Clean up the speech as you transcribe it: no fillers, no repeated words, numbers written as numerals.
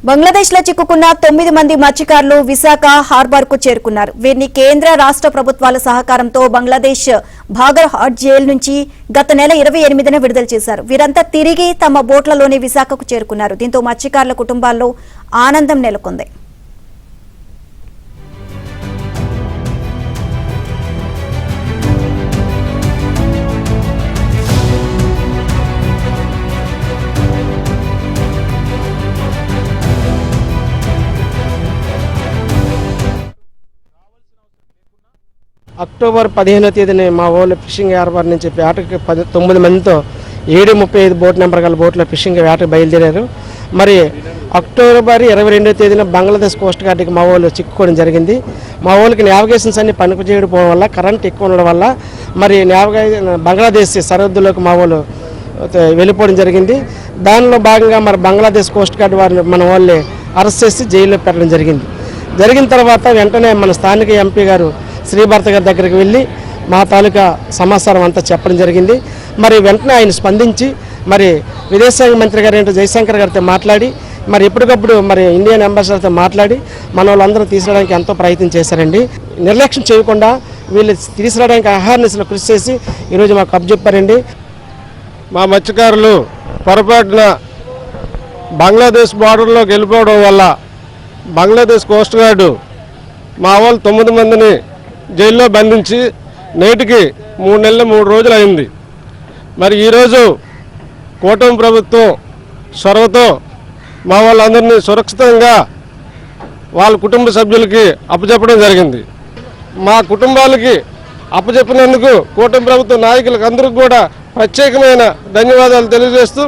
బంగ్లాదేశ్ లో చిక్కుకున్న 9 మంది మత్స్యకారులు విశాఖ హార్బర్ కు చేరుకున్నారు. వీరిని కేంద్ర రాష్ట్ర ప్రభుత్వాల సహకారంతో బంగ్లాదేశ్ భాగర్ హాట్ జైలు నుంచి గత నెల 28న విడుదల చేశారు. వీరంతా తిరిగి తమ బోట్లలోనే విశాఖకు చేరుకున్నారు. దీంతో మత్స్యకారుల కుటుంబాల్లో ఆనందం నెలకొంది. అక్టోబర్ 15వ తేదీన మా ఊళ్ళో ఫిషింగ్ హార్బర్ నుంచి వేటకి 9 మందితో 735 బోట్ నెంబర్ గల బోట్లో ఫిషింగ్ వేటకు బయలుదేరారు. మరి అక్టోబర్ 22వ తేదీన బంగ్లాదేశ్ కోస్ట్ గార్డ్కి మా ఊళ్ళో చిక్కుకోవడం జరిగింది. మా ఊళ్ళకి నావిగేషన్స్ అన్ని పనికి చేయకపోవడం వల్ల, కరెంట్ ఎక్కువ ఉండడం వల్ల మరి బంగ్లాదేశ్ సరిహద్దులోకి మా ఊళ్ళు వెళ్ళిపోవడం జరిగింది. దానిలో భాగంగా మరి బంగ్లాదేశ్ కోస్ట్ గార్డ్ వారిని మన వాళ్ళని అరెస్ట్ చేసి జైల్లో పెట్టడం జరిగింది. జరిగిన తర్వాత వెంటనే మన స్థానిక ఎంపీ గారు శ్రీభర్త గారి దగ్గరికి వెళ్ళి మా తాలూకా సమాచారం అంతా చెప్పడం జరిగింది. మరి వెంటనే ఆయన స్పందించి మరి విదేశాంగ మంత్రి గారు ఏంటో జయశంకర్ గారితో మాట్లాడి మరి ఎప్పటికప్పుడు మరి ఇండియన్ అంబాసిడర్తో మాట్లాడి మన వాళ్ళందరూ తీసుకురావడానికి ఎంతో ప్రయత్నం చేశారండి. నిర్లక్ష్యం చేయకుండా వీళ్ళు తీసుకురావడానికి అహర్నిశలు కృషి చేసి ఈరోజు మాకు అప్పచెప్పారండి. మా మత్స్యకారులు పొరపాటున బంగ్లాదేశ్ బార్డర్లోకి వెళ్ళిపోవడం వల్ల బంగ్లాదేశ్ కోస్ట్ గార్డు మా వాళ్ళు 9 మందిని జైల్లో బంధించి నేటికి 3 నెలలు 3 రోజులు అయింది. మరి ఈరోజు కూటమి ప్రభుత్వం చొరవతో మా వాళ్ళందరినీ సురక్షితంగా వాళ్ళ కుటుంబ సభ్యులకి అప్పచెప్పడం జరిగింది. మా కుటుంబాలకి అప్పచెప్పినందుకు కూటమి ప్రభుత్వ నాయకులకు అందరికీ కూడా ప్రత్యేకమైన ధన్యవాదాలు తెలియజేస్తూ